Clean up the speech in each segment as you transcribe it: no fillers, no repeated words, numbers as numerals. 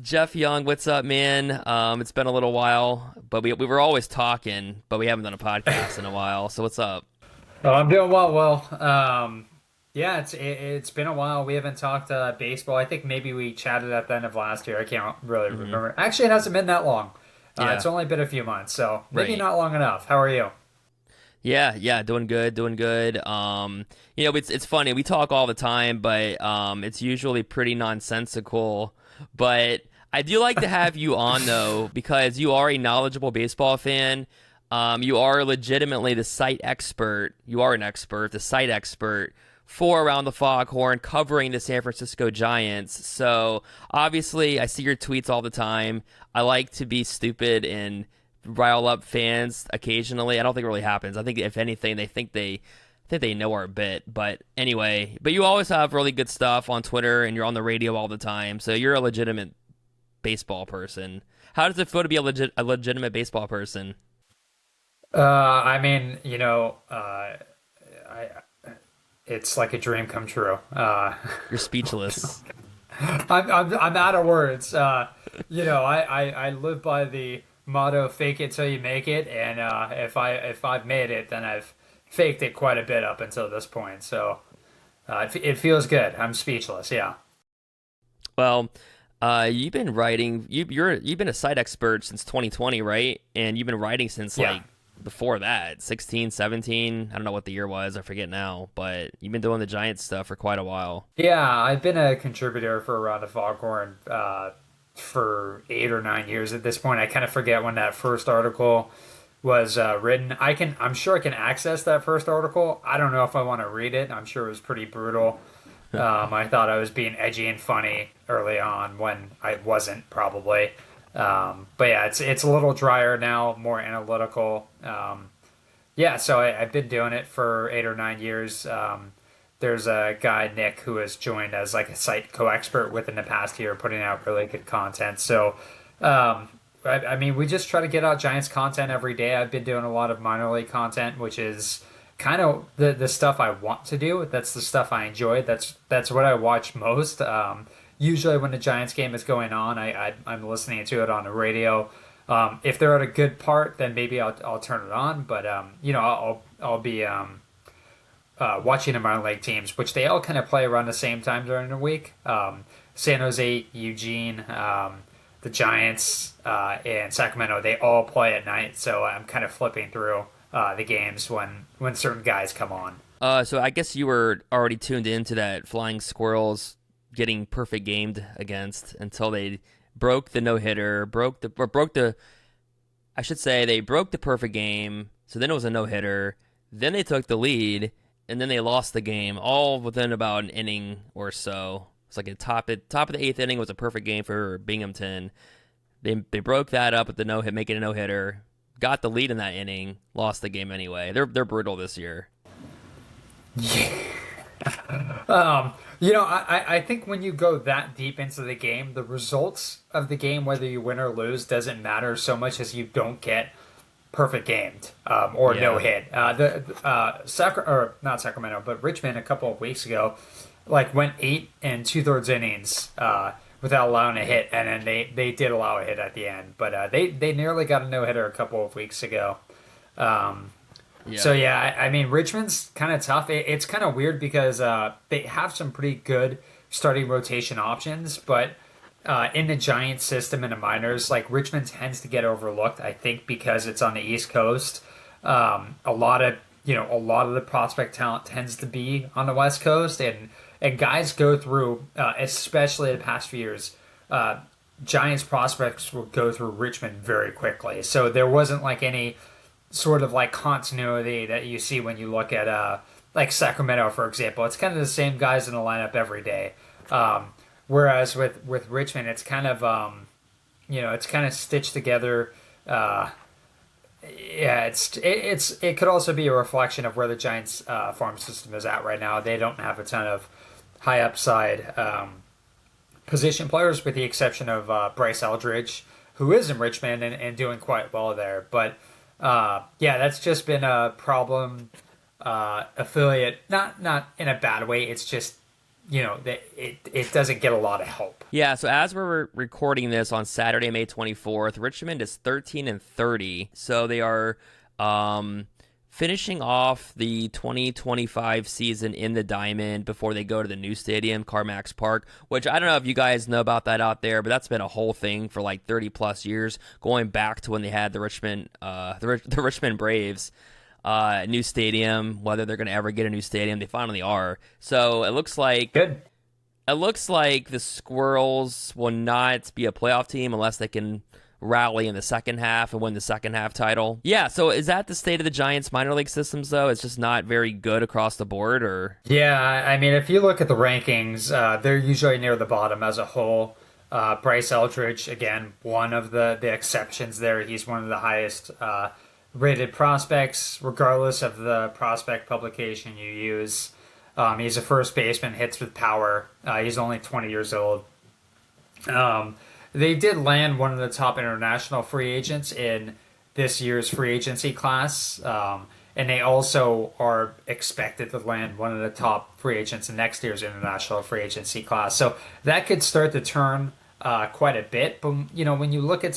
Jeff Young, what's up, man? It's been a little while, but we were always talking, but we haven't done a podcast in a while. So what's up? Oh, I'm doing well. Yeah, it's been a while. We haven't talked baseball. I think maybe we chatted at the end of last year. I can't really Hmm. remember. Actually, it hasn't been that long. It's Yeah, only been a few months, so maybe right. not long enough. How are you? Yeah, doing good, doing good. It's funny. We talk all the time, but it's usually pretty nonsensical. But I do like to have you on though because you are a knowledgeable baseball fan. You are legitimately the site expert. You are an expert, the site expert for Around the Foghorn, covering the San Francisco Giants. So obviously, I see your tweets all the time. I like to be stupid and rile up fans occasionally. I don't think it really happens. I think if anything, they think they know our bit. But anyway, but you always have really good stuff on Twitter, and you're on the radio all the time. So you're a legitimate baseball person. How does it feel to be a legitimate baseball person? I mean, I it's like a dream come true. You're speechless. I'm out of words. I live by the motto "fake it till you make it," and if I've made it, then I've faked it quite a bit up until this point. So it feels good. I'm speechless. Yeah. Well, you've been writing. You've been a site expert since 2020, right? And you've been writing since Yeah. like before that, 16, 17. I don't know what the year was. I forget now. But you've been doing the Giants stuff for quite a while. Yeah, I've been a contributor for Around the Foghorn for 8 or 9 years at this point. I kind of forget when that first article was written. I'm sure I can access that first article. I don't know if I want to read it. I'm sure it was pretty brutal. I thought I was being edgy and funny early on when I wasn't probably. But yeah, it's a little drier now, more analytical. Yeah, so I've been doing it for 8 or 9 years. There's a guy, Nick, who has joined as like a site co-expert within the past year, putting out really good content. So, um, I mean, we just try to get out Giants content every day. I've been doing a lot of minor league content, which is kind of the stuff I want to do. That's the stuff I enjoy. That's what I watch most. Usually, when the Giants game is going on, I'm listening to it on the radio. If they're at a good part, then maybe I'll turn it on. But I'll be watching the minor league teams, which they all kind of play around the same time during the week. San Jose, Eugene, the Giants, and Sacramento, they all play at night. So I'm kind of flipping through the games when certain guys come on. So I guess you were already tuned into that Flying Squirrels getting perfect gamed against until they broke the no hitter, broke the. I should say they broke the perfect game. So then it was a no hitter. Then they took the lead, and then they lost the game all within about an inning or so. It's like a top of the eighth inning was a perfect game for Binghamton. They broke that up with the no hit, making a no hitter. Got the lead in that inning, lost the game anyway. They're brutal this year. I think when you go that deep into the game, the results of the game, whether you win or lose, doesn't matter so much as you don't get perfect gamed or no Yeah. hit. Or not Sacramento, but Richmond a couple of weeks ago, like went 8 and 2/3 innings without allowing a hit, and then they did allow a hit at the end, but they nearly got a no hitter a couple of weeks ago. Yeah. So yeah, I mean Richmond's kind of tough. It's kind of weird because they have some pretty good starting rotation options, but in the Giants system in the minors, like Richmond tends to get overlooked. I think because it's on the East Coast. A lot of the prospect talent tends to be on the West Coast, and guys go through, especially the past few years. Giants prospects will go through Richmond very quickly. So there wasn't like any sort of like continuity that you see when you look at like Sacramento, for example. It's kind of the same guys in the lineup every day. Whereas with Richmond, it's kind of it's kind of stitched together. Uh, yeah, it could also be a reflection of where the Giants farm system is at right now. They don't have a ton of high upside position players, with the exception of Bryce Eldridge, who is in Richmond and doing quite well there. But yeah, that's just been a problem. Affiliate, not in a bad way. It's just it doesn't get a lot of help. Yeah, so as we're recording this on Saturday, May 24th, Richmond is 13 and 30. So they are um, finishing off the 2025 season in the Diamond before they go to the new stadium, CarMax Park, which I don't know if you guys know about that out there, but that's been a whole thing for like 30 plus years, going back to when they had the the Richmond Braves new stadium. Whether they're going to ever get a new stadium, they finally are. So Good. it looks like the Squirrels will not be a playoff team unless they can rally in the second half and win the second half title. Yeah, so is that the state of the Giants minor league systems though? It's just not very good across the board, or Yeah, I mean, if you look at the rankings, they're usually near the bottom as a whole. Bryce Eldridge, again, one of the exceptions there. He's one of the highest rated prospects, regardless of the prospect publication you use. He's a first baseman, hits with power. He's only 20 years old. Um, they did land one of the top international free agents in this year's free agency class. And they also are expected to land one of the top free agents in next year's international free agency class. So that could start to turn quite a bit. But when you look at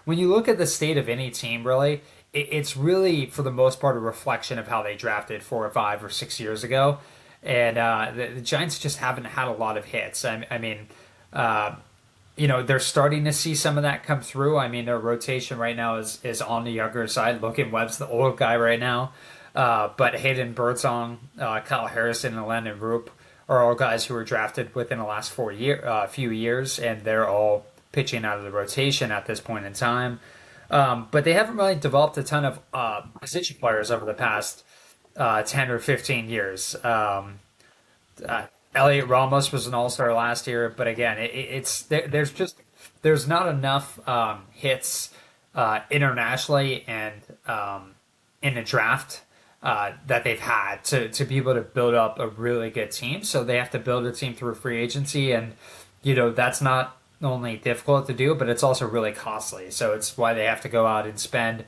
when you look at the state of any team, really, it's really for the most part a reflection of how they drafted 4 or 5 or 6 years ago. And the Giants just haven't had a lot of hits. I mean, uh, they're starting to see some of that come through. I mean, their rotation right now is on the younger side. Logan Webb's the old guy right now. But Hayden Birdsong, Kyle Harrison, and Landon Roop are all guys who were drafted within the last few years, and they're all pitching out of the rotation at this point in time. But they haven't really developed a ton of position players over the past 10 or 15 years. Uh, Elliot Ramos was an all-star last year, but again, there's not enough hits internationally and in the draft that they've had to be able to build up a really good team. So they have to build a team through free agency, and that's not only difficult to do, but it's also really costly. So it's why they have to go out and spend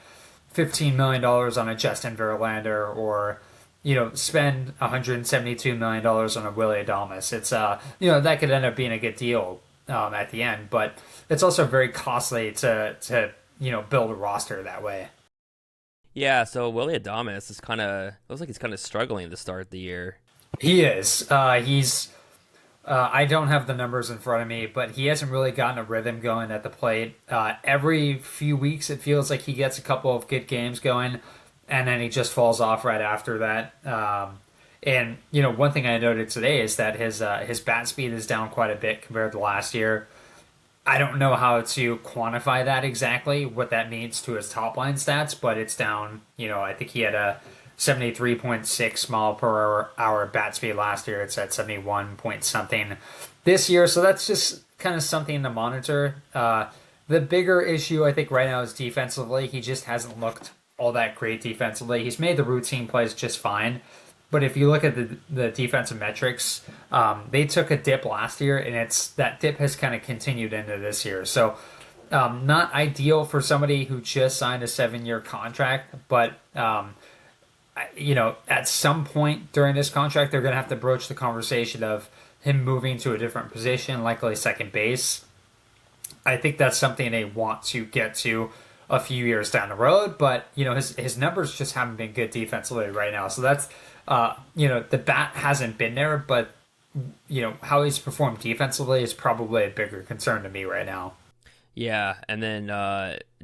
$15 million on a Justin Verlander, or spend $172 million on a Willie Adames. It's that could end up being a good deal at the end, but it's also very costly to build a roster that way. yeah. So Willie Adames is kind of looks like he's kind of struggling to start the year. He is. He's. I don't have the numbers in front of me, but he hasn't really gotten a rhythm going at the plate. Every few weeks, it feels like he gets a couple of good games going, and then he just falls off right after that. And one thing I noted today is that his bat speed is down quite a bit compared to last year. I don't know how to quantify that exactly, what that means to his top line stats, but it's down. I think he had a 73.6 mile per hour bat speed last year. It's at 71 point something this year. So that's just kind of something to monitor. The bigger issue, I think, right now is defensively. He just hasn't looked all that great defensively. He's made the routine plays just fine. But if you look at the defensive metrics, they took a dip last year, and that dip has kind of continued into this year. So not ideal for somebody who just signed a 7-year contract, but at some point during this contract, they're going to have to broach the conversation of him moving to a different position, likely second base. I think that's something they want to get to a few years down the road, but his numbers just haven't been good defensively right now. So that's the bat hasn't been there, but how he's performed defensively is probably a bigger concern to me right now. Yeah, and then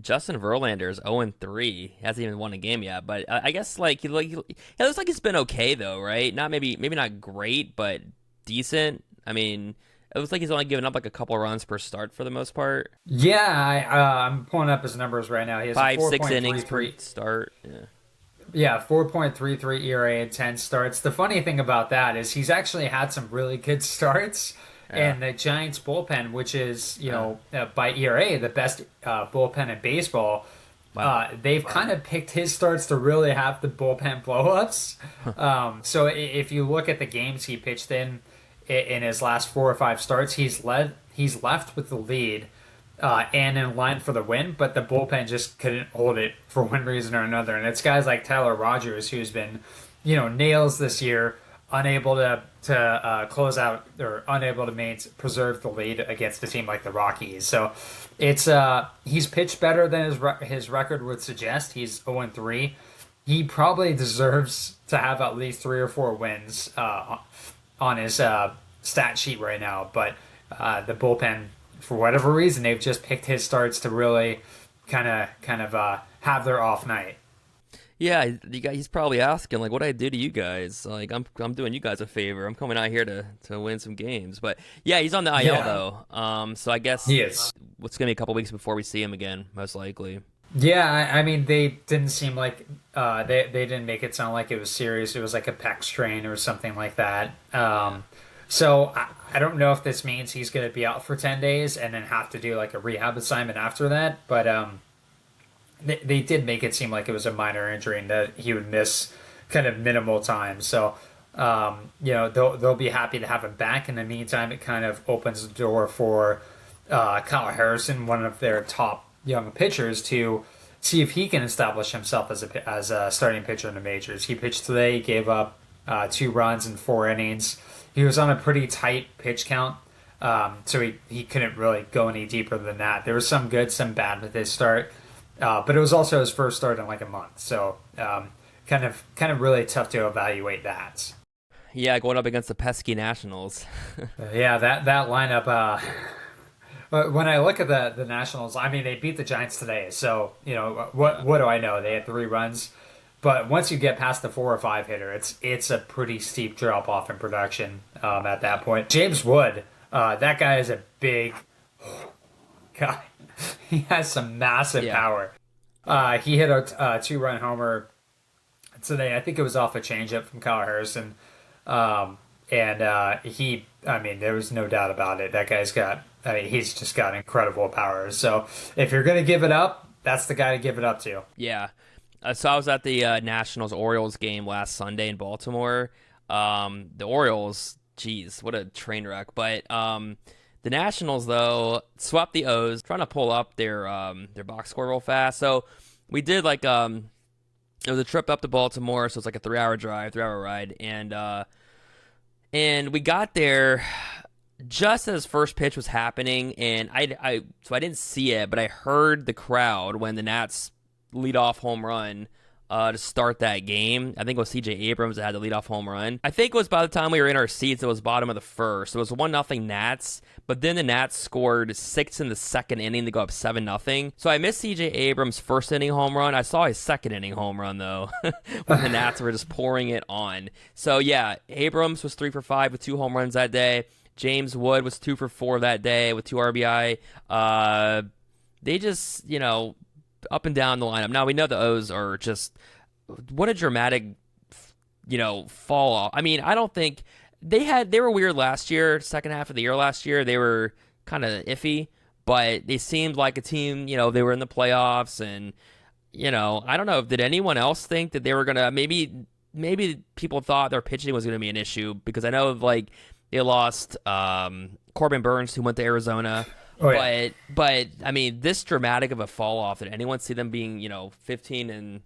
Justin Verlander is 0-3. He hasn't even won a game yet, but I guess it looks like he's been okay though, right? Not maybe not great, but decent. I mean, it looks like he's only given up like a couple runs per start for the most part. Yeah, I'm pulling up his numbers right now. He has a 5-6 innings per 4.33. start. Yeah. Yeah, 4.33 ERA in 10 starts. The funny thing about that is he's actually had some really good starts. Yeah. And the Giants bullpen, which is, Uh, by ERA, the best bullpen in baseball, wow. they've kind of picked his starts to really have the bullpen blowups. So if you look at the games he pitched in his last 4 or 5 starts, he's left with the lead and in line for the win, but the bullpen just couldn't hold it for one reason or another. And it's guys like Tyler Rogers, who's been, nails this year, unable to close out or unable to preserve the lead against a team like the Rockies. So it's he's pitched better than his record would suggest. He's 0-3. He probably deserves to have at least 3 or 4 wins on his stat sheet right now. But the bullpen, for whatever reason, they've just picked his starts to really kind of have their off night. Yeah, he's probably asking like, "What I do to you guys? Like, I'm doing you guys a favor. I'm coming out here to win some games." But yeah, he's on the IL Yeah, though. So I guess he is. it's gonna be a couple weeks before we see him again, most likely. Yeah, I mean, they didn't seem like they didn't make it sound like it was serious. It was like a pec strain or something like that. So I don't know if this means he's going to be out for 10 days and then have to do like a rehab assignment after that. But they did make it seem like it was a minor injury and that he would miss kind of minimal time. So they'll be happy to have him back. In the meantime, it kind of opens the door for Kyle Harrison, one of their top young pitchers, to see if he can establish himself as a starting pitcher in the majors. He pitched today. He gave up 2 runs in 4 innings. He was on a pretty tight pitch count, so he couldn't really go any deeper than that. There was some good, some bad with his start, but it was also his first start in like a month. So kind of really tough to evaluate that. Yeah, going up against the pesky Nationals. Yeah, that lineup. But when I look at the Nationals, I mean, they beat the Giants today. So, what do I know? They had 3 runs. But once you get past the 4 or 5 hitter, it's a pretty steep drop off in production at that point. James Wood, that guy is a big guy. He has some massive power. He hit a 2-run homer today. I think it was off a changeup from Kyle Harrison. I mean, there was no doubt about it. That guy's he's just got incredible power. So if you're going to give it up, that's the guy to give it up to. Yeah. So I was at the Nationals-Orioles game last Sunday in Baltimore. The Orioles, geez, what a train wreck. But the Nationals, though, swept the O's, trying to pull up their box score real fast. So we did like it was a trip up to Baltimore, so it's like a 3-hour drive, 3-hour ride, and we got there just as first pitch was happening, and so I didn't see it, but I heard the crowd when the Nats leadoff home run to start that game. I think it was C.J. Abrams that had the leadoff home run. I think it was by the time we were in our seats, it was bottom of the first. It was 1-0 Nats, but then the Nats scored 6 in the second inning to go up 7-0. So I missed C.J. Abrams' first inning home run. I saw his second inning home run, though, when the Nats were just pouring it on. So yeah, Abrams was 3 for 5 with 2 home runs that day. James Wood was 2 for 4 that day with 2 RBI. They just, up and down the lineup. Now we know the O's are just what a dramatic, fall off. I mean, I don't think they were weird last year. Second half of the year last year, they were kind of iffy, but they seemed like a team. They were in the playoffs, and I don't know. Did anyone else think that they were gonna maybe people thought their pitching was gonna be an issue because I know like they lost Corbin Burns who went to Arizona. Oh, yeah. But I mean, this dramatic of a fall off. Did anyone see them being 15 and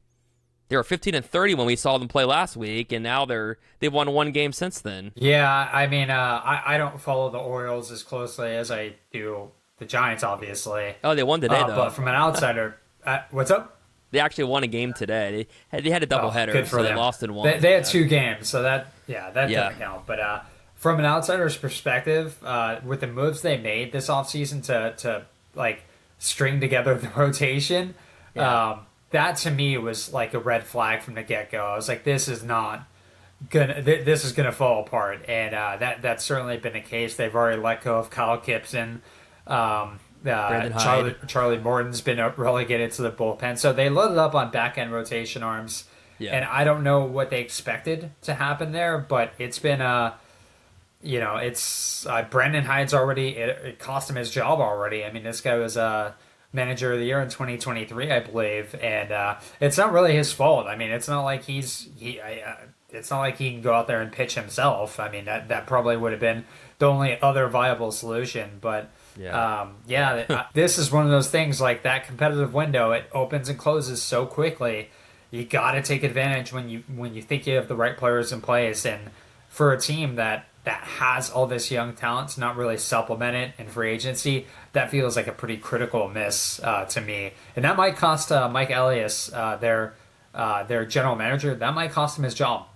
they were 15-30 when we saw them play last week, and now they've won 1 game since then. Yeah, I mean, I don't follow the Orioles as closely as I do the Giants, obviously. Oh, they won today though. But from an outsider, what's up? They actually won a game today. They had a doubleheader, good for so them. they lost in one. They had 2 games, so that doesn't count. But from an outsider's perspective, with the moves they made this offseason to like string together the rotation, that to me was like a red flag from the get-go. I was like, this is not this is gonna fall apart, and that's certainly been the case. They've already let go of Kyle Gibson. Charlie Morton's been relegated to the bullpen, so they loaded up on back-end rotation arms. Yeah. And I don't know what they expected to happen there, but it's been it's Brandon Hyde's already it cost him his job already. I mean, this guy was manager of the year in 2023, I believe, and it's not really his fault. I mean, it's not like it's not like he can go out there and pitch himself. I mean, that probably would have been the only other viable solution. But this is one of those things like that competitive window. It opens and closes so quickly. You got to take advantage when you think you have the right players in place. And for a team that has all this young talent to not really supplement it in free agency, that feels like a pretty critical miss to me. And that might cost Mike Elias, their general manager, that might cost him his job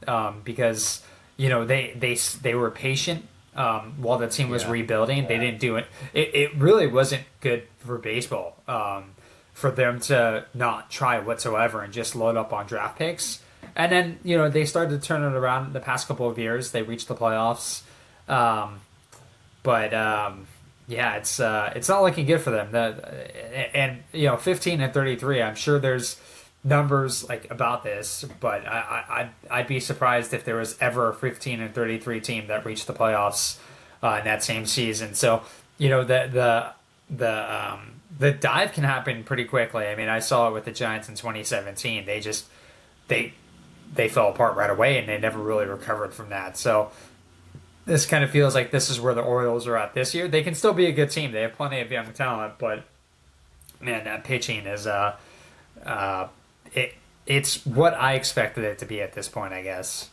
because they were patient while the team was Yeah. rebuilding. They didn't do it. It really wasn't good for baseball for them to not try whatsoever and just load up on draft picks. And then they started to turn it around the past couple of years. They reached the playoffs, but yeah, it's not looking good for them. And 15-33. I'm sure there's numbers like about this, but I'd be surprised if there was ever a 15-33 team that reached the playoffs in that same season. So the dive can happen pretty quickly. I mean, I saw it with the Giants in 2017. They they fell apart right away and they never really recovered from that. So this kind of feels like this is where the Orioles are at this year. They can still be a good team. They have plenty of young talent, but man, that pitching is uh it's what I expected it to be at this point, I guess.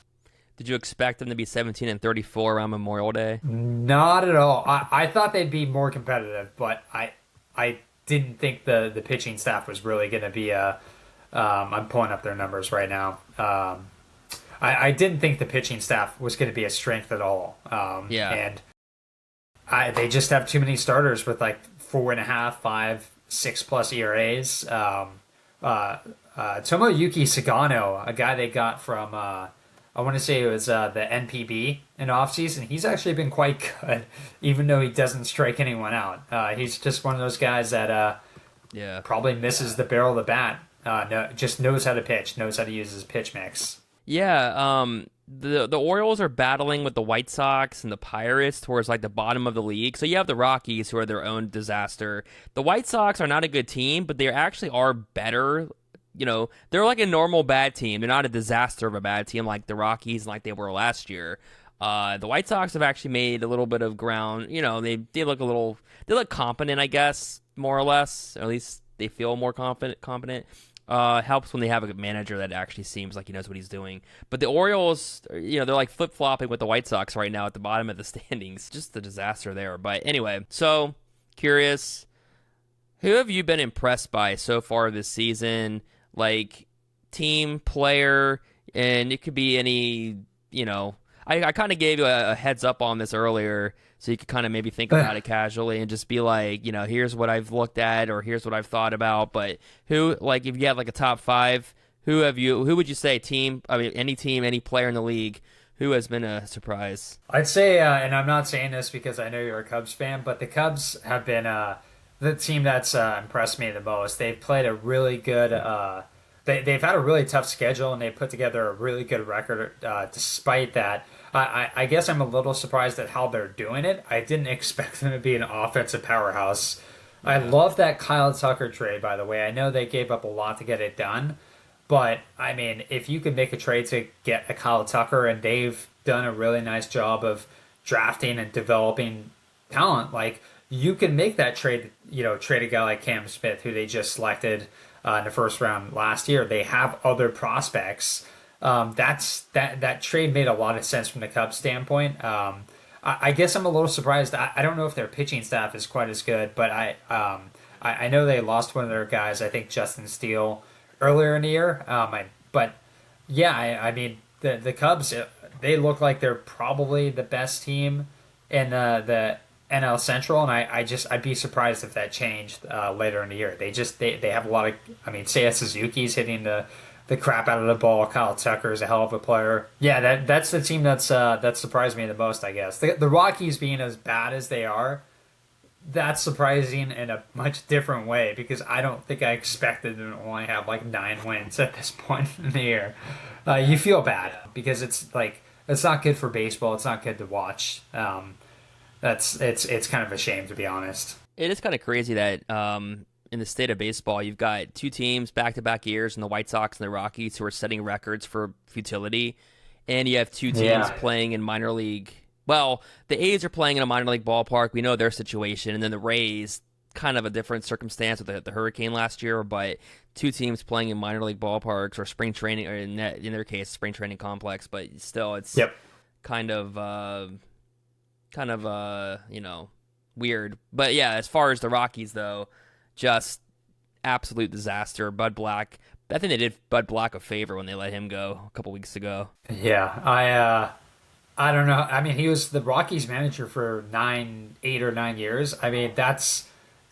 Did you expect them to be 17-34 around Memorial Day? Not at all. I thought they'd be more competitive, but I didn't think the pitching staff was really going to be a. I'm pulling up their numbers right now. I didn't think the pitching staff was going to be a strength at all. Yeah. And they just have too many starters with like 4.5, 5, 6+ ERAs. Tomoyuki Sagano, a guy they got from I want to say it was the NPB in offseason. He's actually been quite good, even though he doesn't strike anyone out. He's just one of those guys that Yeah. probably misses the barrel of the bat. Just knows how to pitch, knows how to use his pitch mix. Yeah, the Orioles are battling with the White Sox and the Pirates towards like the bottom of the league. So you have the Rockies who are their own disaster. The White Sox are not a good team, but they actually are better. They're like a normal bad team. They're not a disaster of a bad team like the Rockies, like they were last year. The White Sox have actually made a little bit of ground. They look competent, I guess, more or less. Or at least they feel more competent. Helps when they have a manager that actually seems like he knows what he's doing. But the Orioles, they're like flip-flopping with the White Sox right now at the bottom of the standings. Just a disaster there. But anyway, so curious, who have you been impressed by so far this season? Like team, player, and it could be any, I kind of gave you a heads up on this earlier, so you could kind of maybe think about it casually and just be like, here's what I've looked at or here's what I've thought about. But who, like, if you had like a top five, who would you say any team, any player in the league, who has been a surprise? I'd say, and I'm not saying this because I know you're a Cubs fan, but the Cubs have been the team that's impressed me the most. They've played a really good. They've had a really tough schedule and they put together a really good record. Despite that, I guess I'm a little surprised at how they're doing it. I didn't expect them to be an offensive powerhouse. Yeah. I love that Kyle Tucker trade, by the way. I know they gave up a lot to get it done, but I mean, if you could make a trade to get a Kyle Tucker, and they've done a really nice job of drafting and developing talent, like you can make that trade. Trade a guy like Cam Smith, who they just selected in the first round last year. They have other prospects. That trade made a lot of sense from the Cubs standpoint. I guess I'm a little surprised. I don't know if their pitching staff is quite as good, but I know they lost one of their guys. I think Justin Steele earlier in the year. But yeah, I mean the Cubs, they look like they're probably the best team in the NL Central, and I'd be surprised if that changed later in the year. They have a lot of. I mean, Seiya Suzuki's hitting the crap out of the ball. Kyle Tucker is a hell of a player. Yeah, that's the team that surprised me the most, I guess. The Rockies being as bad as they are, that's surprising in a much different way because I don't think I expected them to only have like 9 wins at this point in the year. You feel bad because it's not good for baseball. It's not good to watch. It's kind of a shame, to be honest. It is kind of crazy that in the state of baseball, you've got two teams back-to-back years in the White Sox and the Rockies who are setting records for futility, and you have two teams playing in minor league. Well, the A's are playing in a minor league ballpark. We know their situation, and then the Rays, kind of a different circumstance with the hurricane last year, but two teams playing in minor league ballparks or spring training, or in their case, spring training complex. But still, it's kind of weird. But yeah, as far as the Rockies though, just absolute disaster. Bud Black. I think they did Bud Black a favor when they let him go a couple weeks ago. Yeah, I don't know. I mean, he was the Rockies manager for 8 or 9 years. I mean, that's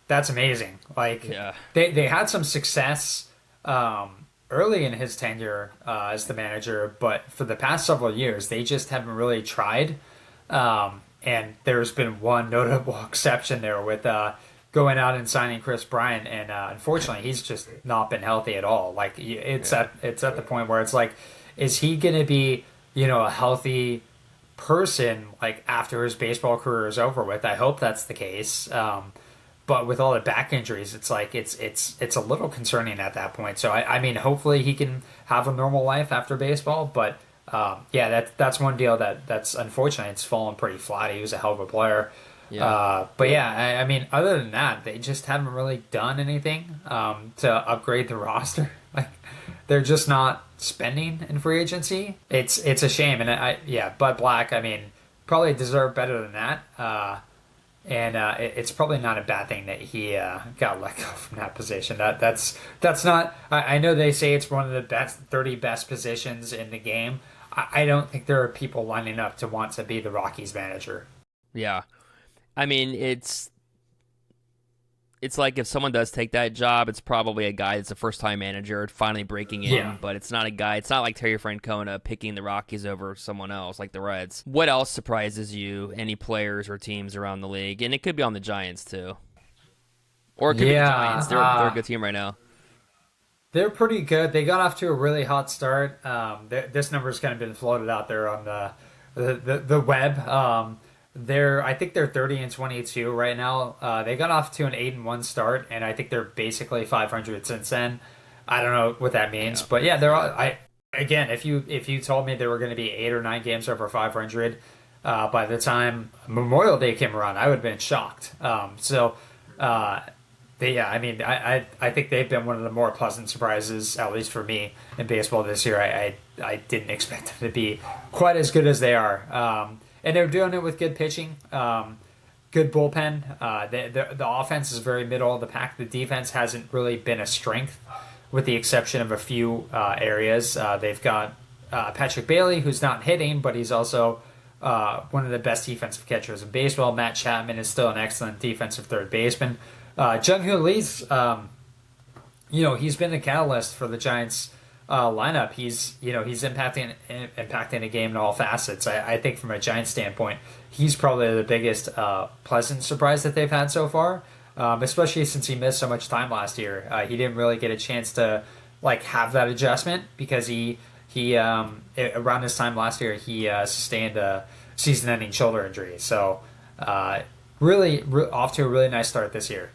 amazing. Like Yeah. they had some success early in his tenure as the manager, but for the past several years, they just haven't really tried. And there's been one notable exception there with going out and signing Chris Bryant, and unfortunately, he's just not been healthy at all. Like Yeah. it's at the point where it's like, is he going to be a healthy person like after his baseball career is over with? I hope that's the case. But with all the back injuries, it's like it's a little concerning at that point. So I mean, hopefully he can have a normal life after baseball. But yeah, that's one deal that's unfortunate. It's fallen pretty flat. He was a hell of a player. Yeah. But yeah, I mean, other than that, they just haven't really done anything to upgrade the roster. Like they're just not spending in free agency. It's a shame. And yeah, Bud Black, I mean, probably deserved better than that. And it's probably not a bad thing that he got let go from that position. That's not. I know they say it's one of the 30 best positions in the game. I don't think there are people lining up to want to be the Rockies manager. Yeah. I mean, it's like if someone does take that job, it's probably a guy that's a first time manager finally breaking Yeah. in, but it's not a guy. It's not like Terry Francona picking the Rockies over someone else like the Reds. What else surprises you? Any players or teams around the league? And it could be on the Giants too, or it could be the Yeah, Giants. They're a good team right now. they're pretty good. They got off to a really hot start. This number's kind of been floated out there on the web. I think they're 30-22 right now. They got off to an 8-1 start, and I think they're basically 500 since then. I don't know what that means, Yeah. but yeah, they're all. I again, if you told me there were going to be 8 or 9 games over 500 by the time Memorial Day came around, I would have been shocked. Uh, yeah, I mean, I think they've been one of the more pleasant surprises, at least for me, in baseball this year. I didn't expect them to be quite as good as they are. And they're doing it with good pitching, good bullpen. The offense is very middle of the pack. The defense hasn't really been a strength, with the exception of a few areas. They've got Patrick Bailey, who's not hitting, but he's also one of the best defensive catchers in baseball. Matt Chapman is still an excellent defensive third baseman. Jung Hoo Lee's, he's been the catalyst for the Giants lineup. He's impacting a game in all facets. I think from a Giants standpoint, he's probably the biggest pleasant surprise that they've had so far. Especially since he missed so much time last year. He didn't really get a chance to have that adjustment because he around this time last year he sustained a season-ending shoulder injury. So really off to a really nice start this year.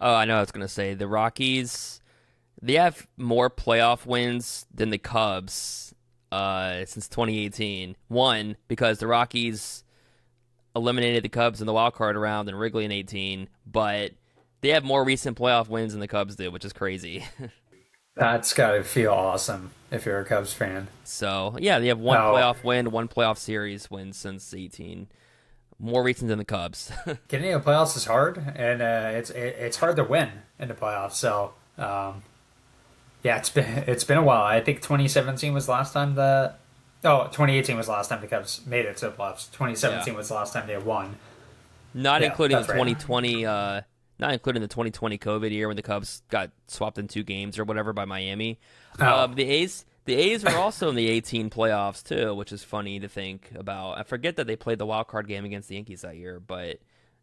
Oh, I know what I was gonna say. The Rockies, they have more playoff wins than the Cubs since 2018. One, because the Rockies eliminated the Cubs in the wild card round in Wrigley in 18, but they have more recent playoff wins than the Cubs do, which is crazy. That's got to feel awesome if you're a Cubs fan. So, yeah, they have one Oh, playoff win, one playoff series win since 18. More recent than the Cubs. getting in the playoffs is hard, and it's hard to win in the playoffs. So yeah, it's been a while. I think 2017 was the last time 2018 was the last time the Cubs made it to the playoffs. Yeah. 2017 was the last time they won. Not Yeah, including the that's right. 2020 not including the 2020 COVID year when the Cubs got swapped in 2 games or whatever by Miami. Oh, The A's were also in the 18 playoffs too, which is funny to think about. I forget that they played the wild card game against the Yankees that year, but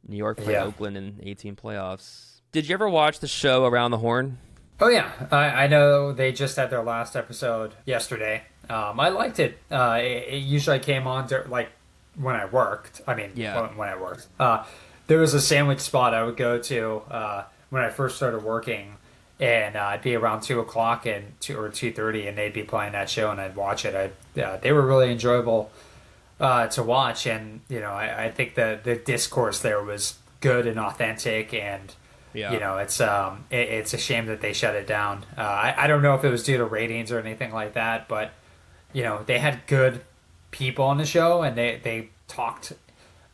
New York played yeah. Oakland in 18 playoffs. Did you ever watch the show Around the Horn? Oh yeah, I know they just had their last episode yesterday. I liked it. It usually came on when I worked. I mean, Yeah. when I worked. There was a sandwich spot I would go to when I first started working, and it'd be around 2 o'clock and 2 or 2:30, and they'd be playing that show, and I'd watch it. They were really enjoyable to watch, and I think the discourse there was good and authentic, and Yeah. it's a shame that they shut it down. I don't know if it was due to ratings or anything like that, but they had good people on the show, and they talked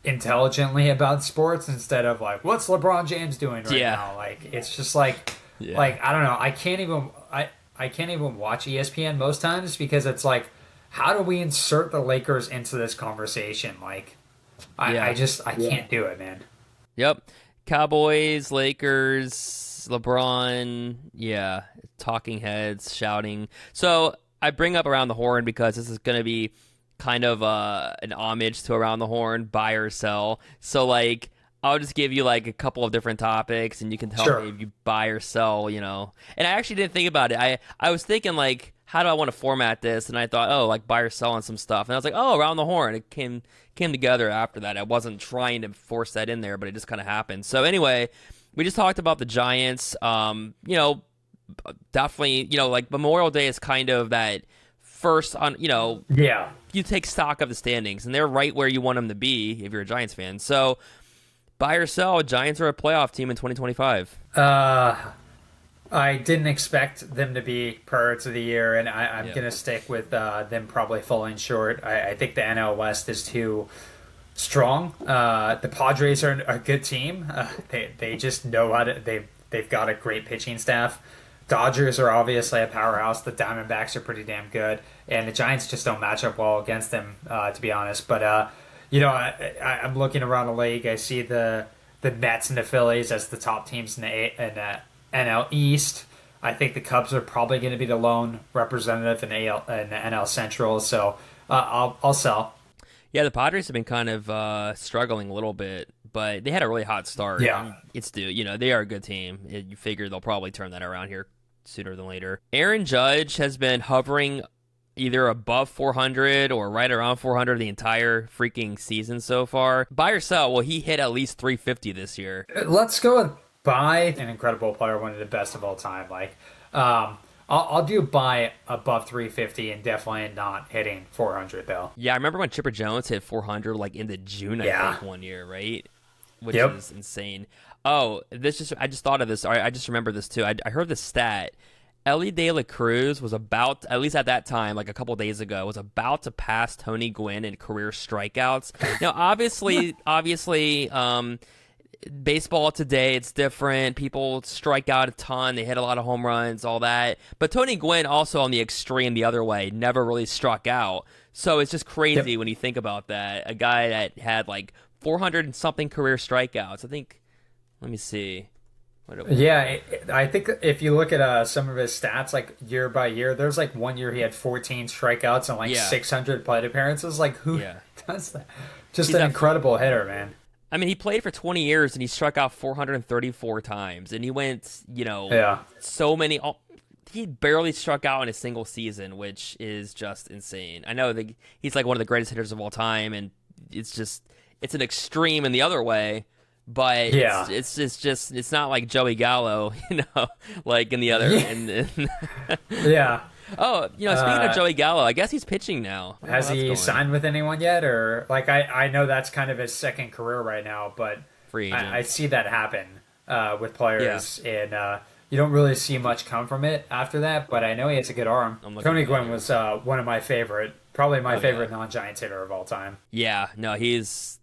intelligently about sports instead of like, what's LeBron James doing right Yeah. now? Like it's just like Yeah. I don't know. I can't even watch ESPN most times because it's like, how do we insert the Lakers into this conversation? Like I Yeah. just I can't do it, man. Yep. Cowboys, Lakers, LeBron, yeah, talking heads, shouting. So I bring up Around the Horn because this is going to be kind of an homage to Around the Horn, buy or sell. So like I'll just give you like a couple of different topics and you can tell me Sure. if you buy or sell, you know. And I actually didn't think about it. I was thinking like how do I want to format this? And I thought, oh, like buy or sell on some stuff. And I was like, oh, Around the Horn. It came together after that. I wasn't trying to force that in there, but it just kind of happened. So anyway, we just talked about the Giants. Definitely, like Memorial Day is kind of that first on, Yeah. you take stock of the standings, and they're right where you want them to be if you're a Giants fan. So buy or sell, Giants are a playoff team in 2025. I didn't expect them to be prior to the year, and I'm Yeah. gonna stick with them probably falling short. I think the NL West is too strong. The Padres are a good team. They just know how to. They've got a great pitching staff. Dodgers are obviously a powerhouse. The Diamondbacks are pretty damn good, and the Giants just don't match up well against them, to be honest. But I'm looking around the league. I see the Mets and the Phillies as the top teams in the NL East. I think the Cubs are probably going to be the lone representative in the NL Central. So I'll sell. Yeah, the Padres have been kind of struggling a little bit, but they had a really hot start. Yeah. And it's due. They are a good team. You figure they'll probably turn that around here sooner than later. Aaron Judge has been hovering either above 400 or right around 400 the entire freaking season so far. Buy or sell, well, he hit at least 350 this year. Let's go with buy. An incredible player, one of the best of all time. I'll do buy above 350 and definitely not hitting 400 though. Yeah, I remember when Chipper Jones hit 400 like into June, I Yeah. think, one year, right? Which Yep. is insane. Oh, I just thought of this. I just remember this too. I heard the stat. Ellie De La Cruz was about, at least at that time, like a couple days ago, was about to pass Tony Gwynn in career strikeouts. Now, obviously, baseball today, it's different. People strike out a ton. They hit a lot of home runs, all that. But Tony Gwynn also on the extreme the other way, never really struck out. So it's just crazy Yep. when you think about that. A guy that had like 400 and something career strikeouts. I think, let me see. What it was. Yeah, I think if you look at some of his stats, like year by year, there's like one year he had 14 strikeouts and like Yeah. 600 plate appearances. Like who Yeah. does that? Just He's an at incredible hitter, man. I mean, he played for 20 years and he struck out 434 times, and he went, Yeah. so many. He barely struck out in a single season, which is just insane. I know that he's like one of the greatest hitters of all time, and it's an extreme in the other way, but Yeah. it's not like Joey Gallo, like in the other. Yeah. Yeah. Oh, speaking of Joey Gallo, I guess he's pitching now. I don't know Has how that's he going. signed with anyone yet? Or like I know that's kind of his second career right now, but Free agent. I see that happen with players, and you don't really see much come from it after that. But I know he has a good arm. I'm looking Tony at it Gwynn here. was one of my favorite, probably my Oh, favorite yeah. non-Giants hitter of all time. Yeah, no, he was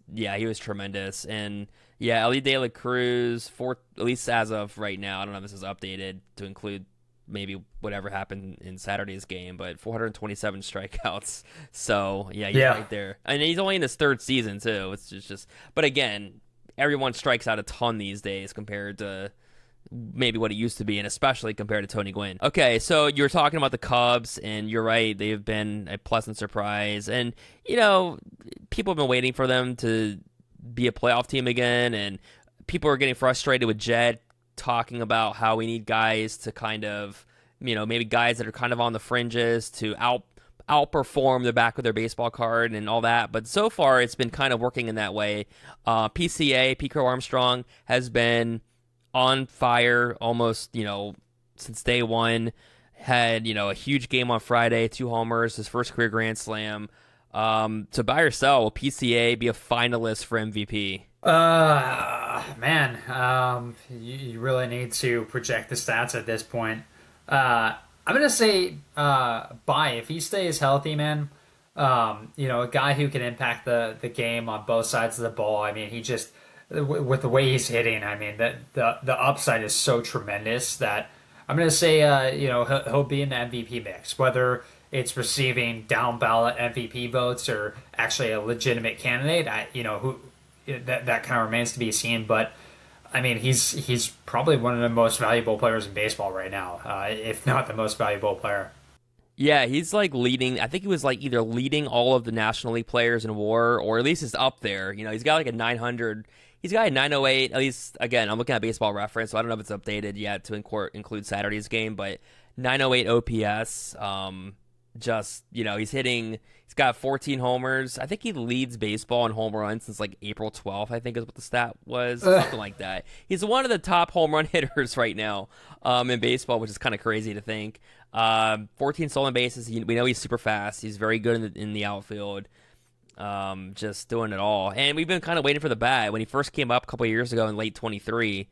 tremendous. And yeah, Ellie De La Cruz, for at least as of right now, I don't know if this is updated to include maybe whatever happened in Saturday's game, but 427 strikeouts. So yeah, he's Yeah. right there. And he's only in his third season too. It's just but again, everyone strikes out a ton these days compared to maybe what it used to be, and especially compared to Tony Gwynn. Okay, so you were talking about the Cubs, and you're right, they've been a pleasant surprise. And, people have been waiting for them to be a playoff team again, and people are getting frustrated with Jed talking about how we need guys to kind of, maybe guys that are kind of on the fringes to outperform the back of their baseball card and all that. But so far, it's been kind of working in that way. PCA, Pico Armstrong, has been on fire almost, since day one. Had, a huge game on Friday, 2 homers, his first career grand slam. To buy or sell, will PCA be a finalist for MVP? Man, you really need to project the stats at this point. I'm gonna say buy if he stays healthy, man. A guy who can impact the game on both sides of the ball. I mean, he just with the way he's hitting. I mean, that the upside is so tremendous that I'm going to say, he'll be in the MVP mix, whether it's receiving down ballot MVP votes or actually a legitimate candidate. Who that kind of remains to be seen, but. I mean, he's probably one of the most valuable players in baseball right now, if not the most valuable player. Yeah, he's like leading. I think he was like either leading all of the National League players in WAR, or at least is up there. He's got like a 900. He's got a 908. At least, again, I'm looking at Baseball Reference, so I don't know if it's updated yet to include Saturday's game, but 908 OPS. He's hitting. He's got 14 homers. I think he leads baseball in home runs since like April 12th, I think is what the stat was. Something like that. He's one of the top home run hitters right now in baseball, which is kind of crazy to think. 14 stolen bases. We know he's super fast. He's very good in the outfield. Just doing it all. And we've been kind of waiting for the bat. When he first came up a couple of years ago in late 23,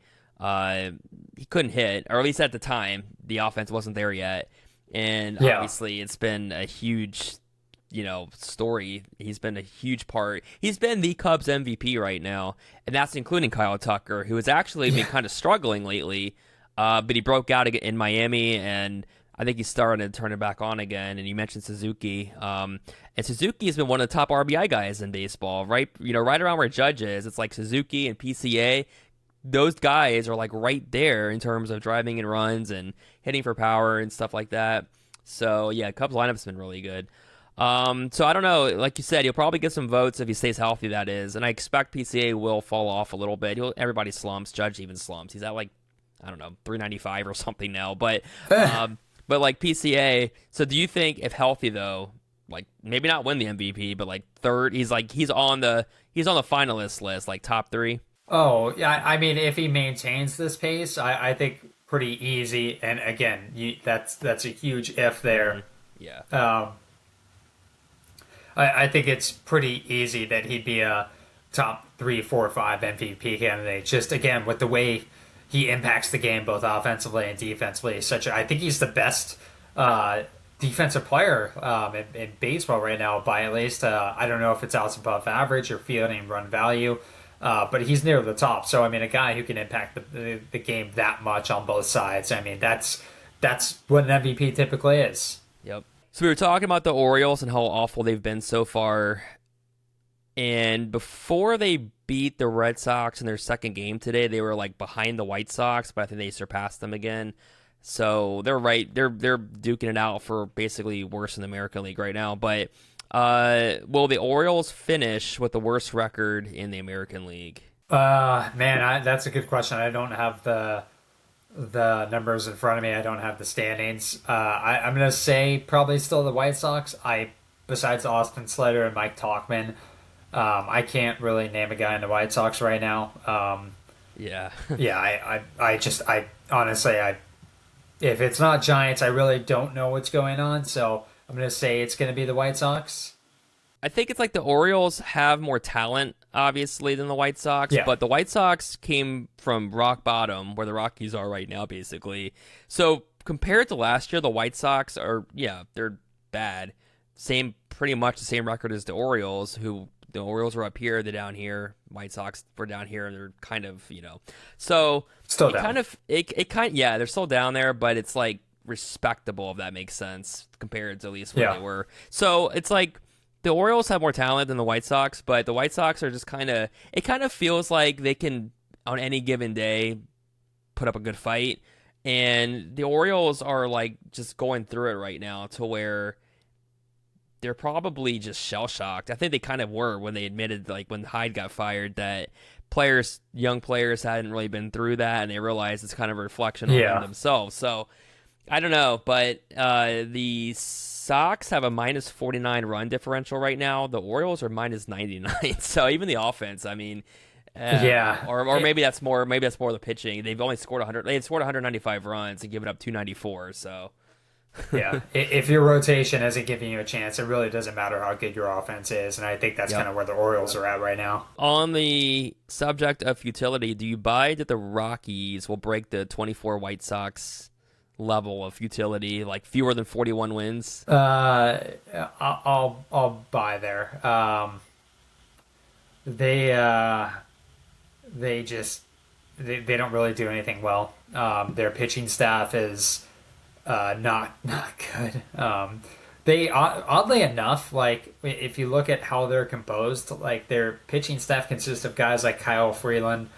he couldn't hit, or at least at the time, the offense wasn't there yet. And obviously, it's been a huge, story. He's been a huge part. He's been the Cubs MVP right now, and that's including Kyle Tucker, who has actually been kind of struggling lately. But he broke out in Miami, and I think he's starting to turn it back on again. And you mentioned Suzuki, and Suzuki has been one of the top RBI guys in baseball, right? Right around where Judge is. It's like Suzuki and PCA. Those guys are like right there in terms of driving in runs and hitting for power and stuff like that. So yeah, Cubs lineup's been really good. So I don't know. Like you said, he'll probably get some votes if he stays healthy. That is, and I expect PCA will fall off a little bit. Everybody slumps. Judge even slumps. He's at like, I don't know, 395 or something now. But like PCA. So do you think if healthy though, like maybe not win the MVP, but like third, he's on the finalist list, like top three. Oh, yeah. I mean, if he maintains this pace, I think pretty easy. And again, that's a huge if there. Yeah. I think it's pretty easy that he'd be a top 3, 4, 5 MVP candidate. Just again with the way he impacts the game both offensively and defensively. I think he's the best defensive player in baseball right now by at least I don't know if it's outs above average or fielding run value. But he's near the top. So, I mean, a guy who can impact the game that much on both sides, I mean, that's what an MVP typically is. Yep. So we were talking about the Orioles and how awful they've been so far. And before they beat the Red Sox in their second game today, they were like behind the White Sox, but I think they surpassed them again. So they're right. They're duking it out for basically worse in the American League right now. But will the Orioles finish with the worst record in the American League? That's a good question. I don't have the numbers in front of me. I don't have the standings. I'm gonna say probably still the White Sox. Besides Austin Slater and Mike Tauchman, I can't really name a guy in the White Sox right now. Yeah. Yeah. I honestly, if it's not Giants, I really don't know what's going on. So I'm going to say it's going to be the White Sox. I think it's like the Orioles have more talent, obviously, than the White Sox. Yeah. But the White Sox came from rock bottom, where the Rockies are right now, basically. So compared to last year, the White Sox they're bad. Pretty much the same record as the Orioles, the Orioles were up here, they're down here. White Sox were down here, and they're kind of, So still down. They're still down there, but it's like respectable, if that makes sense, compared to at least where they were. So it's like the Orioles have more talent than the White Sox, but the White Sox are just it kind of feels like they can, on any given day, put up a good fight. And the Orioles are like just going through it right now to where they're probably just shell-shocked. I think they kind of were when they admitted, like when Hyde got fired, that young players hadn't really been through that, and they realized it's kind of a reflection on them themselves. So I don't know, but the Sox have a minus 49 run differential right now. The Orioles are minus 99. So even the offense, I mean, or maybe that's more. Maybe that's more the pitching. They've only scored 100. They had scored 195 runs and given up 294. So. Yeah, if your rotation isn't giving you a chance, it really doesn't matter how good your offense is, and I think that's kind of where the Orioles are at right now. On the subject of futility, do you buy that the Rockies will break the 24 White Sox level of futility, like fewer than 41 wins? I'll buy there. They they just they don't really do anything well. Their pitching staff is not good. They oddly enough, like if you look at how they're composed, like their pitching staff consists of guys like Kyle Freeland,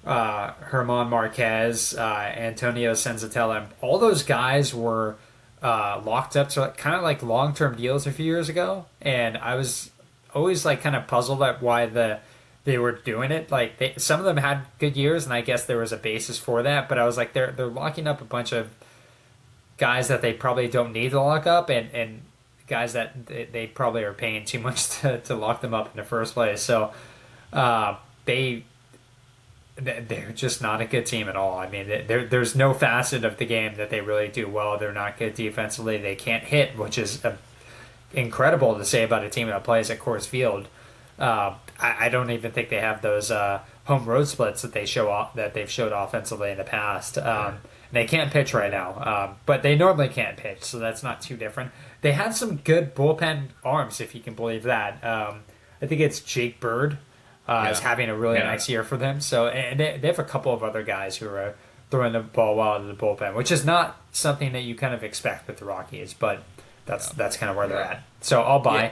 Herman Marquez, Antonio Senzatella. All those guys were locked up to kind of like long-term deals a few years ago, and I was always like kind of puzzled at why they were doing it. Like some of them had good years, and I guess there was a basis for that. But I was like, they're locking up a bunch of guys that they probably don't need to lock up, and guys that they probably are paying too much to lock them up in the first place. So they they're just not a good team at all. I mean, there's no facet of the game that they really do well. They're not good defensively. They can't hit, which is incredible to say about a team that plays at Coors Field. I don't even think they have those home road splits that they've showed offensively in the past. They can't pitch right now, but they normally can't pitch, so that's not too different. They have some good bullpen arms, if you can believe that. I think it's Jake Bird is having a really nice year for them. So and they have a couple of other guys who are throwing the ball well into the bullpen, which is not something that you kind of expect with the Rockies, but that's kind of where they're at. So I'll buy.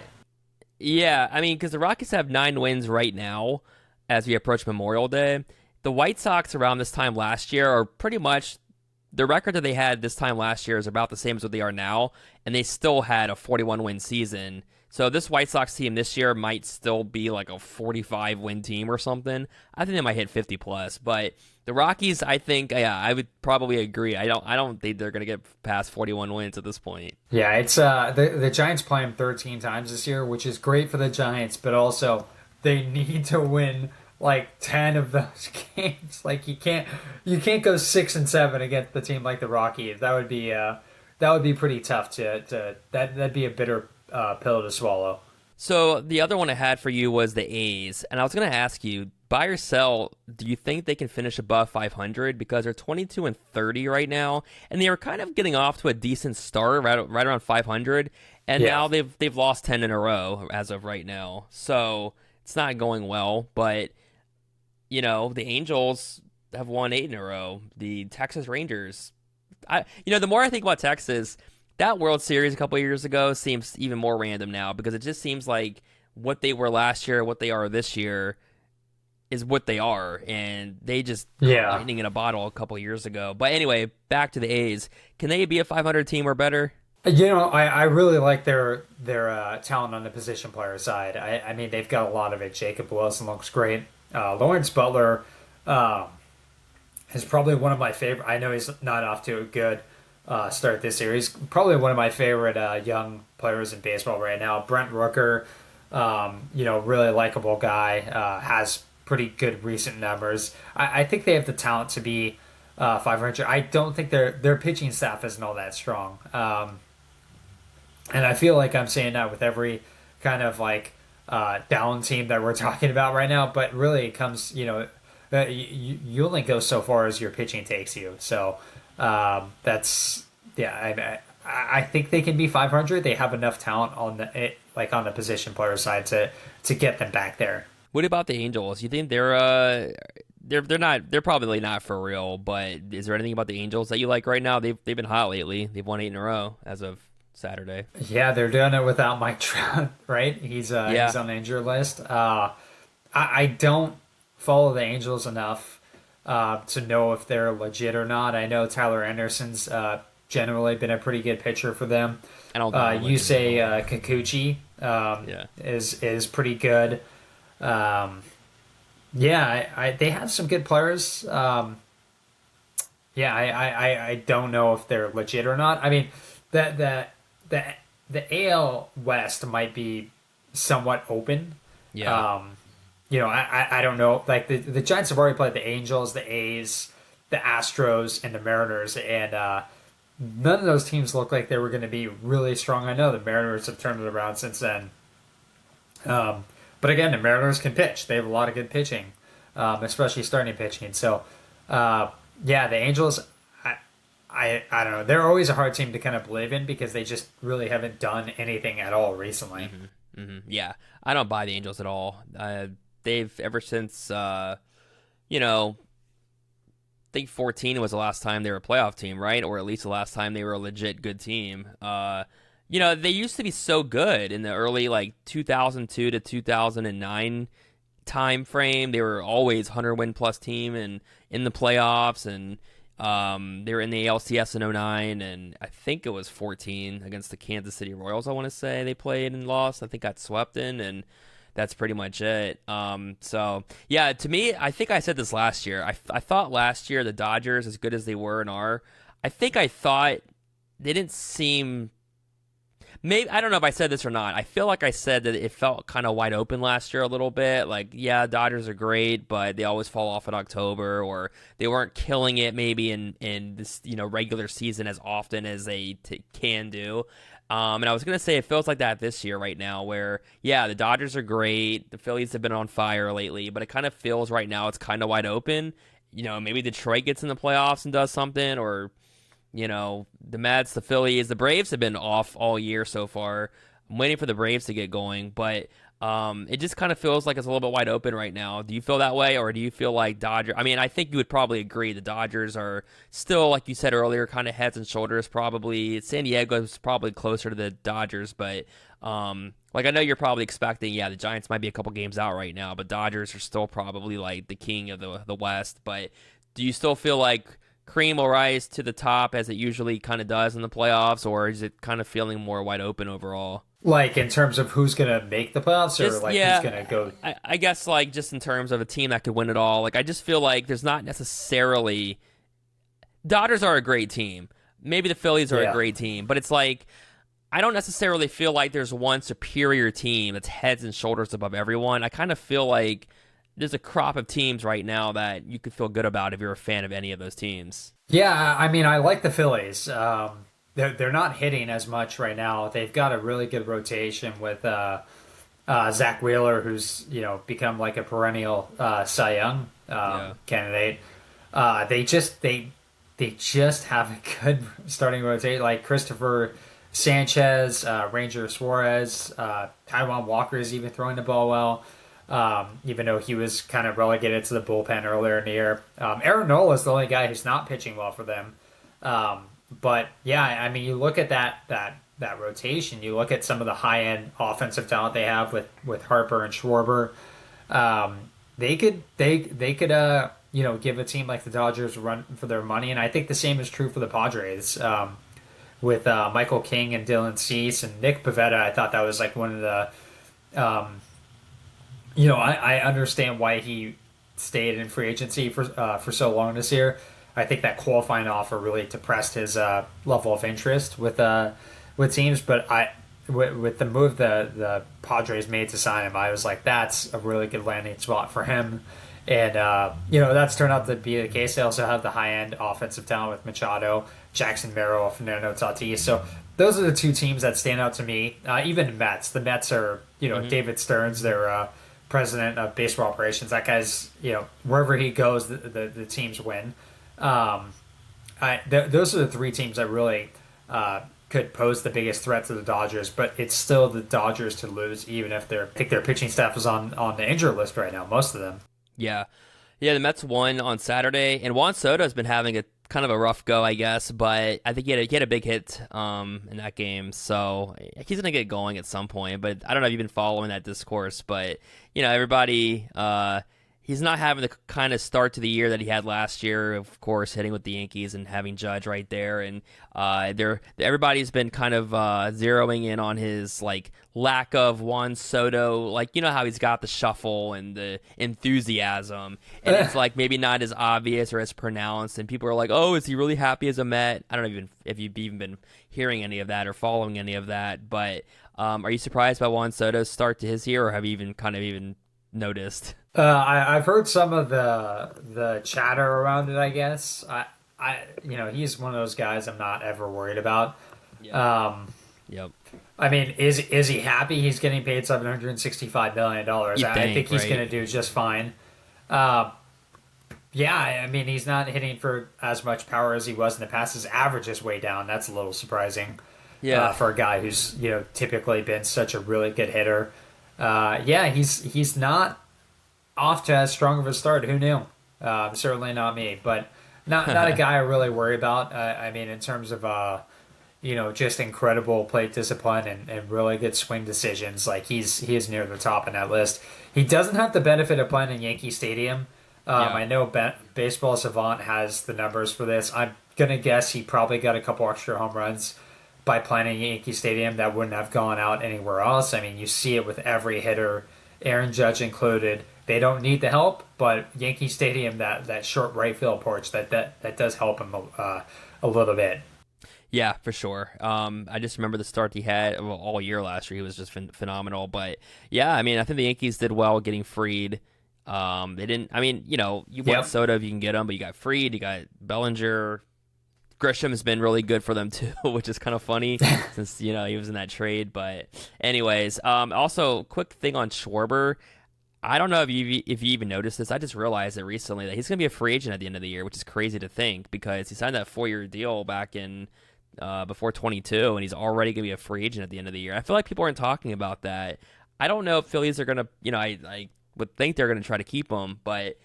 Yeah, I mean, because the Rockies have 9 wins right now as we approach Memorial Day. The White Sox around this time last year are pretty much the record that they had this time last year is about the same as what they are now, and they still had a 41-win season. So this White Sox team this year might still be like a 45-win team or something. I think they might hit 50 plus, but the Rockies, I think, I would probably agree. I don't think they're going to get past 41 wins at this point. Yeah, it's the Giants play them 13 times this year, which is great for the Giants, but also they need to win like 10 of those games. Like you can't go 6-7 against the team like the Rockies. That would be pretty tough that'd be a bitter pill to swallow. So the other one I had for you was the A's, and I was going to ask you, buy or sell, do you think they can finish above 500? Because they're 22-30 right now, and they were kind of getting off to a decent start, right around 500, and now they've lost 10 in a row as of right now. So it's not going well, but the Angels have won 8 in a row. The Texas Rangers, the more I think about Texas, that World Series a couple of years ago seems even more random now because it just seems like what they were last year, what they are this year, is what they are, and they just lightning in a bottle a couple of years ago. But anyway, back to the A's. Can they be a 500 team or better? I really like their talent on the position player side. I mean, they've got a lot of it. Jacob Wilson looks great. Lawrence Butler is probably one of my favorite. I know he's not off to a good start this series. Probably one of my favorite young players in baseball right now. Brent Rooker, really likable guy, has pretty good recent numbers. I think they have the talent to be 500. I don't think their pitching staff isn't all that strong. And I feel like I'm saying that with every kind of like down team that we're talking about right now. But really, it comes, you only go so far as your pitching takes you. So that's I think they can be 500. They have enough talent on the position player side to get them back there. What about the Angels? You think they're probably not for real, but is there anything about the Angels that you like right now? They've been hot lately. They've won 8 in a row as of Saturday. Yeah, they're doing it without Mike Trout, right? He's on the injured list. I don't follow the Angels enough to know if they're legit or not. I know Tyler Anderson's generally been a pretty good pitcher for them. I don't you say Kikuchi is pretty good. They have some good players. I don't know if they're legit or not. I mean, the AL West might be somewhat open. Yeah. I don't know. Like the Giants have already played the Angels, the A's, the Astros, and the Mariners, and none of those teams look like they were going to be really strong. I know the Mariners have turned it around since then. But again, the Mariners can pitch. They have a lot of good pitching, especially starting pitching. So, the Angels, I don't know. They're always a hard team to kind of believe in because they just really haven't done anything at all recently. Yeah, I don't buy the Angels at all. They've ever since you know, I think 14 was the last time they were a playoff team, right? Or at least the last time they were a legit good team. They used to be so good in the early like 2002 to 2009 time frame. They were always 100 win plus team and in the playoffs, and they were in the ALCS in '09, and I think it was 14 against the Kansas City Royals. I want to say they played and lost. I think got swept in, and that's pretty much it. So yeah, to me, I think I said this last year. I thought last year the Dodgers, as good as they were and are, I thought they didn't seem. Maybe I don't know if I said this or not. I feel like I said that it felt kind of wide open last year a little bit. Like, yeah, Dodgers are great, but they always fall off in October, or they weren't killing it maybe in this regular season as often as they can do. And I was gonna say it feels like that this year right now, where yeah, the Dodgers are great, the Phillies have been on fire lately, but it kind of feels right now it's kind of wide open. Maybe Detroit gets in the playoffs and does something, or the Mets, the Phillies, the Braves have been off all year so far. I'm waiting for the Braves to get going, but it just kind of feels like it's a little bit wide open right now. Do you feel that way, or do you feel like Dodgers? I mean, I think you would probably agree the Dodgers are still, like you said earlier, kind of heads and shoulders. Probably San Diego is probably closer to the Dodgers, but like I know you're probably expecting, yeah, the Giants might be a couple games out right now, but Dodgers are still probably like the king of the West. But do you still feel like cream will rise to the top as it usually kind of does in the playoffs, or is it kind of feeling more wide open overall? Like in terms of who's gonna make the playoffs, or Just like who's yeah, gonna go. I guess like just in terms of a team that could win it all. Like I just feel like there's not necessarily Dodgers are a great team. Maybe the Phillies are a Yeah. great team, but it's like I don't necessarily feel like there's one superior team that's heads and shoulders above everyone. I kind of feel like there's a crop of teams right now that you could feel good about if you're a fan of any of those teams. Yeah, I mean, I like the Phillies. They're not hitting as much right now. They've got a really good rotation with Zach Wheeler, who's become like a perennial Cy Young Yeah. candidate. They just have a good starting rotation, like Christopher Sanchez, Ranger Suarez, Taiwan Walker is even throwing the ball well. Even though he was kind of relegated to the bullpen earlier in the year. Aaron Nola is the only guy who's not pitching well for them. But yeah, I mean, you look at that rotation. You look at some of the high end offensive talent they have with Harper and Schwarber. They could give a team like the Dodgers a run for their money, and I think the same is true for the Padres. With Michael King and Dylan Cease and Nick Pivetta, I thought that was like one of the I understand why he stayed in free agency for so long this year. I think that qualifying offer really depressed his level of interest with teams. But with the move the Padres made to sign him, I was like, that's a really good landing spot for him. And that's turned out to be the case. They also have the high end offensive talent with Machado, Jackson Merrill, Fernando Tatis. So those are the two teams that stand out to me. Even the Mets. The Mets are David Stearns. They're president of baseball operations. That guy's, wherever he goes, the teams win. Those are the three teams that really could pose the biggest threat to the Dodgers, but it's still the Dodgers to lose, even if I think their pitching staff is on the injured list right now, most of them. Yeah. Yeah, the Mets won on Saturday, and Juan Soto has been having a kind of a rough go, I guess, but I think he had a big hit in that game, so he's going to get going at some point, but I don't know if you've been following that discourse, but, everybody, he's not having the kind of start to the year that he had last year, of course, hitting with the Yankees and having Judge right there, and everybody's been kind of zeroing in on his, like, lack of Juan Soto, like, how he's got the shuffle and the enthusiasm, and it's like maybe not as obvious or as pronounced, and people are like, oh, is he really happy as a Met? I don't know even if you've even been hearing any of that or following any of that, but are you surprised by Juan Soto's start to his year, or have you even noticed? I've heard some of the chatter around it. I guess he's one of those guys I'm not ever worried about. Yeah. Um, Yep. I mean, is he happy? He's getting paid $765 million. You I think he's right? going to do just fine. Uh, Yeah, I mean, he's not hitting for as much power as he was in the past. His average is way down. That's a little surprising Yeah. for a guy who's typically been such a really good hitter. Yeah, he's not off to as strong of a start. Who knew? Certainly not me, but not a guy I really worry about. I mean, in terms of just incredible plate discipline and really good swing decisions. Like he is near the top in that list. He doesn't have the benefit of playing in Yankee Stadium. Yeah. I know Baseball Savant has the numbers for this. I'm gonna guess he probably got a couple extra home runs by playing in Yankee Stadium that wouldn't have gone out anywhere else. I mean, you see it with every hitter, Aaron Judge included. They don't need the help, but Yankee Stadium, that short right field porch, that does help him a little bit. Yeah, for sure. I just remember the start he had all year last year. He was just phenomenal. But yeah, I mean, I think the Yankees did well getting Freed. They didn't. I mean, you want Yep. Soto if you can get him, but you got Freed, you got Bellinger. Grisham has been really good for them too, which is kind of funny since he was in that trade. But anyways, also quick thing on Schwarber. I don't know if you even noticed this. I just realized it recently that he's going to be a free agent at the end of the year, which is crazy to think because he signed that 4-year deal back in before 22, and he's already going to be a free agent at the end of the year. I feel like people aren't talking about that. I don't know if Phillies are going to, I would think they're going to try to keep him, but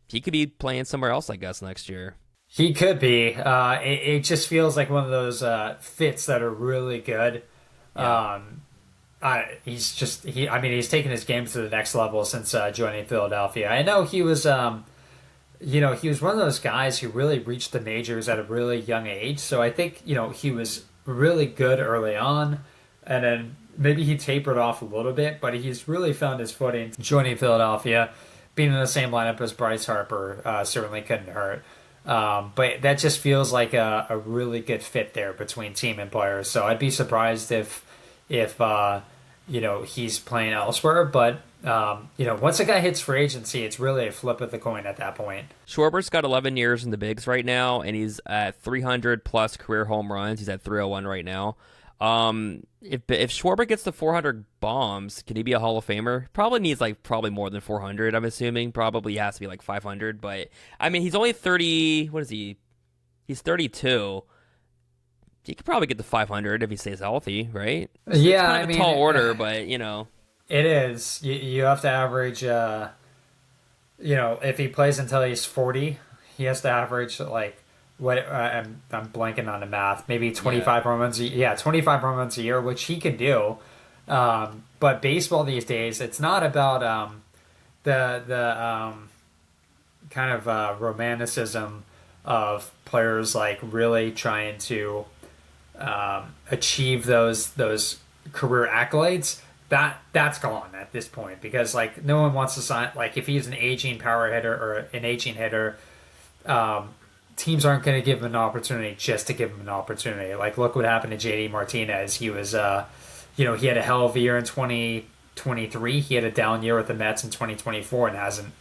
he could be playing somewhere else, I guess, next year. He could be. It just feels like one of those fits that are really good. Yeah. I mean, he's taken his game to the next level since joining Philadelphia. I know he was one of those guys who really reached the majors at a really young age. So I think, he was really good early on, and then maybe he tapered off a little bit, but he's really found his footing joining Philadelphia. Being in the same lineup as Bryce Harper certainly couldn't hurt. But that just feels like a really good fit there between team and players. So I'd be surprised if he's playing elsewhere. But once a guy hits free agency, it's really a flip of the coin at that point. Schwarber's got 11 years in the bigs right now, and he's at 300 plus career home runs. He's at 301 right now. If Schwarber gets to 400 bombs, can he be a Hall of Famer? Probably needs probably more than 400. I'm assuming probably has to be like 500. But I mean, he's only 30. What is he? He's 32. He could probably get to 500 if he stays healthy, right? It's Yeah, kind I of a mean, tall order, but it is. You have to average. If he plays until he's 40, he has to average like what I'm blanking on the math. Maybe yeah, 25 home runs. Yeah, 25 home runs a year, which he can do. But baseball these days, it's not about the kind of romanticism of players like really trying to achieve those career accolades. That's gone at this point because like no one wants to sign like if he's an aging power hitter or an aging hitter, um, teams aren't going to give him an opportunity just to give him an opportunity. Like look what happened to JD Martinez. He was he had a hell of a year in 2023. He had a down year with the Mets in 2024 and hasn't.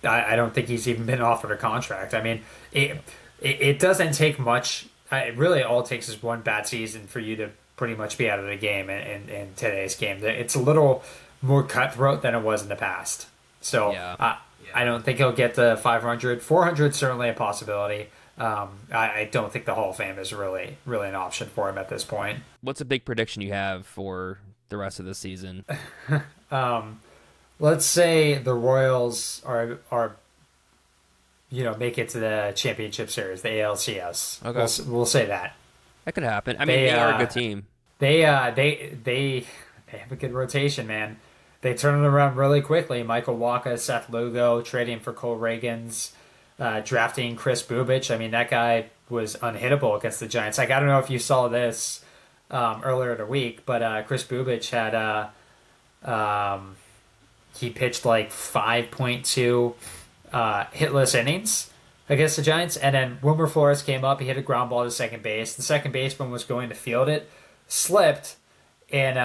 I don't think he's even been offered a contract. I mean, it doesn't take much. It really all it takes is one bad season for you to pretty much be out of the game in today's game. It's a little more cutthroat than it was in the past. So yeah. I don't think he'll get the 500. 400 certainly a possibility. I don't think the Hall of Fame is really an option for him at this point. What's a big prediction you have for the rest of the season? Let's say the Royals are make it to the championship series, the ALCS. Okay, We'll say that. that could happen. I mean, they are a good team. They have a good rotation, man. They turn it around really quickly. Michael Wacha, Seth Lugo, trading for Cole Reagans, drafting Chris Bubich. I mean, that guy was unhittable against the Giants. Like, I don't know if you saw this earlier in the week, but Chris Bubich had he pitched like 5.2 hitless innings against the Giants, and then Wilmer Flores came up. He hit a ground ball to second base. The second baseman was going to field it, slipped, and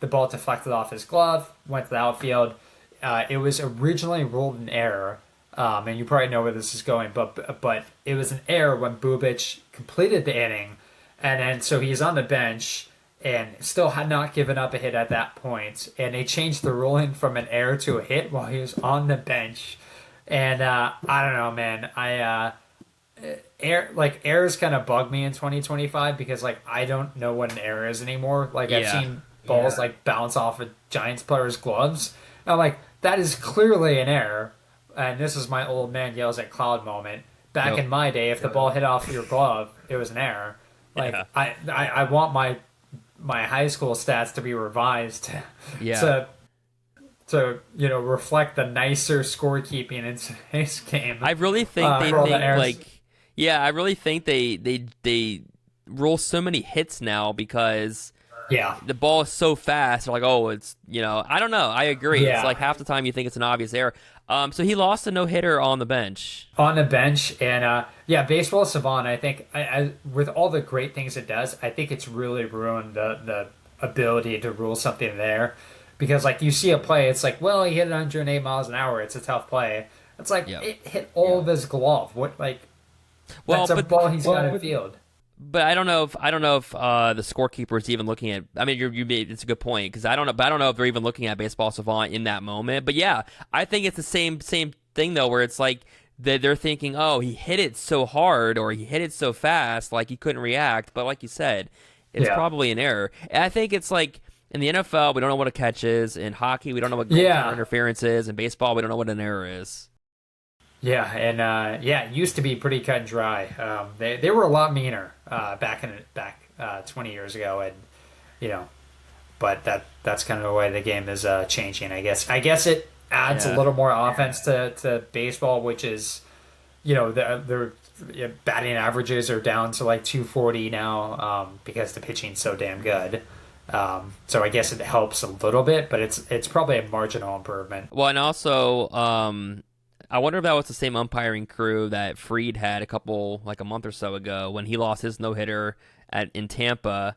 the ball deflected off his glove, went to the outfield. It was originally ruled an error, and you probably know where this is going, but it was an error when Bubich completed the inning, and then so he's on the bench and still had not given up a hit at that point, and they changed the ruling from an error to a hit while he was on the bench. And I don't know, man. Errors kind of bug me in 2025 because like I don't know what an error is anymore. Like I've Yeah. seen balls like bounce off of Giants players' gloves. And I'm like, that is clearly an error. And this is my old man yells at cloud moment. Back Yep. in my day, if the ball hit off your glove, it was an error. Like Yeah. I want my high school stats to be revised Yeah. to reflect the nicer scorekeeping in today's game I really think they for all the think errors. like, yeah, I really think they roll so many hits now because Yeah, the ball is so fast. They're like, oh, it's, I don't know. I agree. It's yeah. like half the time you think it's an obvious error. So he lost a no hitter on the bench. On the bench, and yeah, baseball savant. I think with all the great things it does, I think it's really ruined the ability to rule something there, because like you see a play, it's like, well, he hit 108 miles an hour. It's a tough play. It's like Yeah. it hit all of his glove. What like Well, that's a but ball he's got to field. I don't know if the scorekeeper is even looking at. I mean, you made it's a good point because I don't know, but I don't know if they're even looking at baseball savant in that moment. But yeah, I think it's the same thing though, where it's like they're thinking, oh, he hit it so hard or he hit it so fast, like he couldn't react. But like you said, it's Yeah, probably an error. And I think it's like in the NFL, we don't know what a catch is. In hockey, we don't know what goaltender yeah. interference is. In baseball, we don't know what an error is. Yeah, and yeah, it used to be pretty cut and dry. They were a lot meaner back 20 years ago, and you know, but that's kind of the way the game is changing. I guess it adds a Yeah. little more offense to baseball, which is their batting averages are down to like 240 now because the pitching's so damn good. So I guess it helps a little bit, but it's probably a marginal improvement. Well, and also, I wonder if that was the same umpiring crew that Freed had like a month or so ago when he lost his no hitter at in Tampa.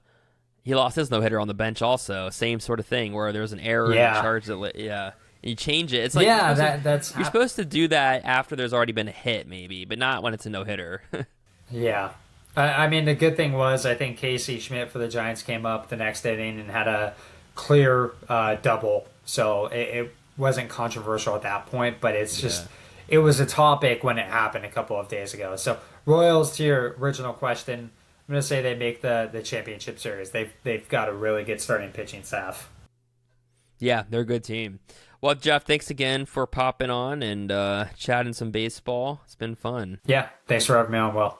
He lost his no hitter on the bench also. Same sort of thing where there's an error in the Yeah, charge yeah. And you change it. It's like yeah, that's you're supposed to do that after there's already been a hit, maybe, but not when it's a no hitter. Yeah. I mean, the good thing was I think Casey Schmidt for the Giants came up the next inning and had a clear double. So it wasn't controversial at that point, but it's Yeah. just, it was a topic when it happened a couple of days ago. So, Royals, to your original question, I'm going to say they make the championship series. They've got a really good starting pitching staff. Yeah, they're a good team. Well, Jeff, thanks again for popping on and chatting some baseball. It's been fun. Yeah. Thanks for having me on, Will.